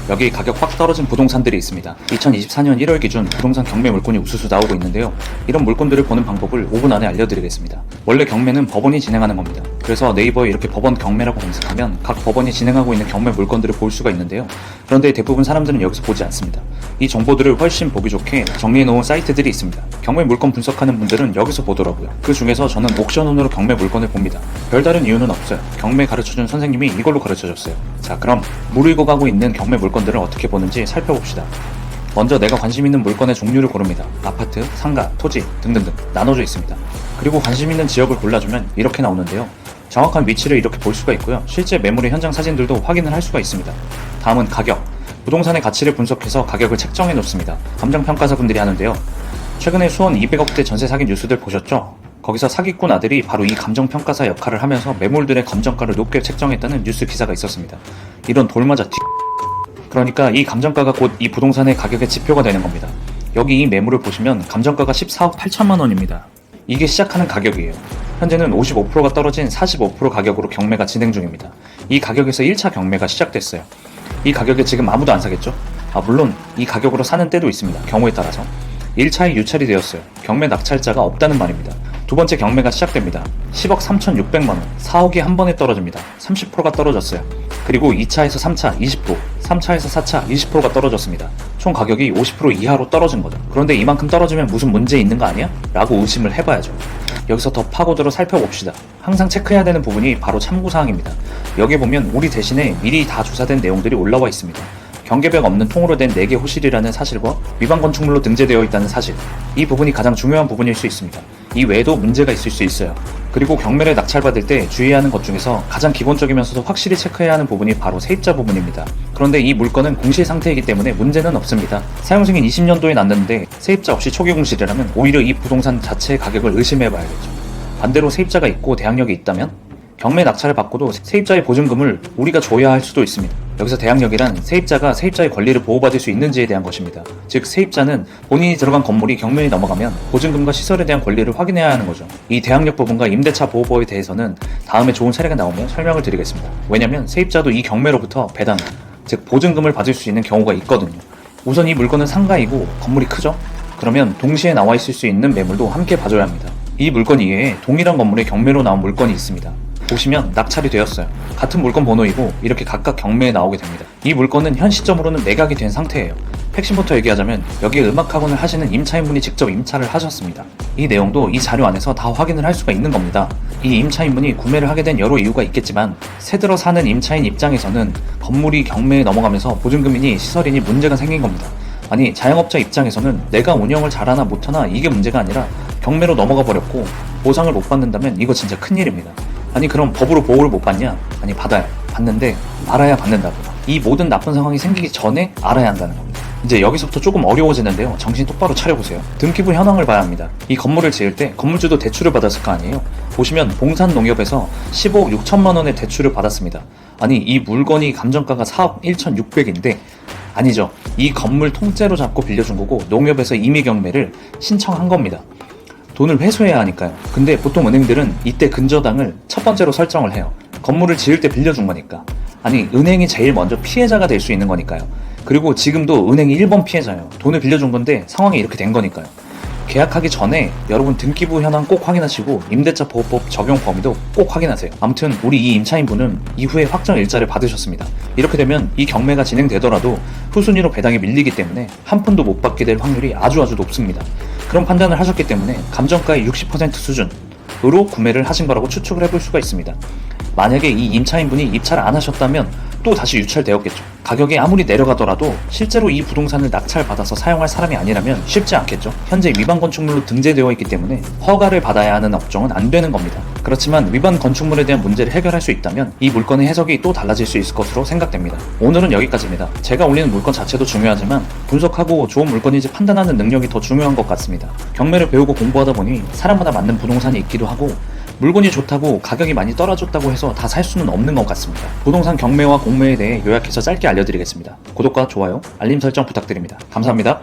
여기 가격 확 떨어진 부동산들이 있습니다. 2024년 1월 기준 부동산 경매 물건이 우수수 나오고 있는데요. 이런 물건들을 보는 방법을 5분 안에 알려드리겠습니다. 원래 경매는 법원이 진행하는 겁니다. 그래서 네이버에 이렇게 법원 경매라고 검색하면 각 법원이 진행하고 있는 경매 물건들을 볼 수가 있는데요. 그런데 대부분 사람들은 여기서 보지 않습니다. 이 정보들을 훨씬 보기 좋게 정리해놓은 사이트들이 있습니다. 경매 물건 분석하는 분들은 여기서 보더라고요. 그 중에서 저는 옥션온으로 경매 물건을 봅니다. 별다른 이유는 없어요. 경매 가르쳐준 선생님이 이걸로 가르쳐줬어요. 자, 그럼 무르익어가고 있는 경매 물건들을 어떻게 보는지 살펴봅시다. 먼저 내가 관심 있는 물건의 종류를 고릅니다. 아파트, 상가, 토지 등등등 나눠져 있습니다. 그리고 관심 있는 지역을 골라주면 이렇게 나오는데요. 정확한 위치를 이렇게 볼 수가 있고요. 실제 매물의 현장 사진들도 확인을 할 수가 있습니다. 다음은 가격. 부동산의 가치를 분석해서 가격을 책정해 놓습니다. 감정평가사분들이 하는데요. 최근에 수원 200억대 전세 사기 뉴스들 보셨죠? 거기서 사기꾼 아들이 바로 이 감정평가사 역할을 하면서 매물들의 감정가를 높게 책정했다는 뉴스 기사가 있었습니다. 이런 돌맞아 그러니까 이 감정가가 곧 이 부동산의 가격의 지표가 되는 겁니다. 여기 이 매물을 보시면 감정가가 14억 8천만 원입니다. 이게 시작하는 가격이에요. 현재는 55%가 떨어진 45% 가격으로 경매가 진행 중입니다. 이 가격에서 1차 경매가 시작됐어요. 이 가격에 지금 아무도 안 사겠죠? 물론 이 가격으로 사는 때도 있습니다. 경우에 따라서. 1차에 유찰이 되었어요. 경매 낙찰자가 없다는 말입니다. 두 번째 경매가 시작됩니다. 10억 3,600만원, 4억이 한 번에 떨어집니다. 30%가 떨어졌어요. 그리고 2차에서 3차 20%, 3차에서 4차 20%가 떨어졌습니다. 총 가격이 50% 이하로 떨어진 거죠. 그런데 이만큼 떨어지면 무슨 문제 있는 거 아니야? 라고 의심을 해봐야죠. 여기서 더 파고들어 살펴봅시다. 항상 체크해야 되는 부분이 바로 참고사항입니다. 여기 보면 우리 대신에 미리 다 조사된 내용들이 올라와 있습니다. 경계벽 없는 통으로 된 4개 호실이라는 사실과 위반 건축물로 등재되어 있다는 사실, 이 부분이 가장 중요한 부분일 수 있습니다. 이 외에도 문제가 있을 수 있어요. 그리고 경매를 낙찰받을 때 주의해야 하는 것 중에서 가장 기본적이면서도 확실히 체크해야 하는 부분이 바로 세입자 부분입니다. 그런데 이 물건은 공실 상태이기 때문에 문제는 없습니다. 사용승인 20년도에 났는데 세입자 없이 초기 공실이라면 오히려 이 부동산 자체의 가격을 의심해봐야겠죠. 반대로 세입자가 있고 대항력이 있다면 경매 낙찰을 받고도 세입자의 보증금을 우리가 줘야 할 수도 있습니다. 여기서 대항력이란 세입자가 세입자의 권리를 보호받을 수 있는지에 대한 것입니다. 즉 세입자는 본인이 들어간 건물이 경매에 넘어가면 보증금과 시설에 대한 권리를 확인해야 하는 거죠. 이 대항력 부분과 임대차 보호법에 대해서는 다음에 좋은 사례가 나오면 설명을 드리겠습니다. 왜냐면 세입자도 이 경매로부터 배당, 즉 보증금을 받을 수 있는 경우가 있거든요. 우선 이 물건은 상가이고 건물이 크죠? 그러면 동시에 나와 있을 수 있는 매물도 함께 봐줘야 합니다. 이 물건 이외에 동일한 건물에 경매로 나온 물건이 있습니다. 보시면 낙찰이 되었어요. 같은 물건 번호이고 이렇게 각각 경매에 나오게 됩니다. 이 물건은 현 시점으로는 매각이 된 상태예요. 핵심부터 얘기하자면 여기에 음악학원을 하시는 임차인분이 직접 임차를 하셨습니다. 이 내용도 이 자료 안에서 다 확인을 할 수가 있는 겁니다. 이 임차인분이 구매를 하게 된 여러 이유가 있겠지만 새들어 사는 임차인 입장에서는 건물이 경매에 넘어가면서 보증금이니 시설이니 문제가 생긴 겁니다. 아니 자영업자 입장에서는 내가 운영을 잘하나 못하나 이게 문제가 아니라 경매로 넘어가 버렸고 보상을 못 받는다면 이거 진짜 큰일입니다. 아니 그럼 법으로 보호를 못 받냐? 아니 받아요. 받는데 알아야 받는다고. 이 모든 나쁜 상황이 생기기 전에 알아야 한다는 겁니다. 이제 여기서부터 조금 어려워지는데요. 정신 똑바로 차려보세요. 등기부 현황을 봐야 합니다. 이 건물을 지을 때 건물주도 대출을 받았을 거 아니에요? 보시면 봉산농협에서 15억 6천만 원의 대출을 받았습니다. 아니 이 물건이 감정가가 4억 1,600인데 아니죠. 이 건물 통째로 잡고 빌려준 거고 농협에서 임의 경매를 신청한 겁니다. 돈을 회수해야 하니까요. 근데 보통 은행들은 이때 근저당을 첫 번째로 설정을 해요. 건물을 지을 때 빌려준 거니까. 아니 은행이 제일 먼저 피해자가 될 수 있는 거니까요. 그리고 지금도 은행이 1번 피해자예요. 돈을 빌려준 건데 상황이 이렇게 된 거니까요. 계약하기 전에 여러분 등기부 현황 꼭 확인하시고 임대차 보호법 적용 범위도 꼭 확인하세요. 아무튼 우리 이 임차인분은 이후에 확정 일자를 받으셨습니다. 이렇게 되면 이 경매가 진행되더라도 후순위로 배당이 밀리기 때문에 한 푼도 못 받게 될 확률이 아주 높습니다. 그런 판단을 하셨기 때문에 감정가의 60% 수준으로 구매를 하신 거라고 추측을 해볼 수가 있습니다. 만약에 이 임차인분이 입찰을 안 하셨다면 또 다시 유찰되었겠죠. 가격이 아무리 내려가더라도 실제로 이 부동산을 낙찰받아서 사용할 사람이 아니라면 쉽지 않겠죠. 현재 위반 건축물로 등재되어 있기 때문에 허가를 받아야 하는 업종은 안 되는 겁니다. 그렇지만 위반 건축물에 대한 문제를 해결할 수 있다면 이 물건의 해석이 또 달라질 수 있을 것으로 생각됩니다. 오늘은 여기까지입니다. 제가 올리는 물건 자체도 중요하지만 분석하고 좋은 물건인지 판단하는 능력이 더 중요한 것 같습니다. 경매를 배우고 공부하다 보니 사람마다 맞는 부동산이 있기도 하고 물건이 좋다고 가격이 많이 떨어졌다고 해서 다 살 수는 없는 것 같습니다. 부동산 경매와 공매에 대해 요약해서 짧게 알려드리겠습니다. 구독과 좋아요, 알림 설정 부탁드립니다. 감사합니다.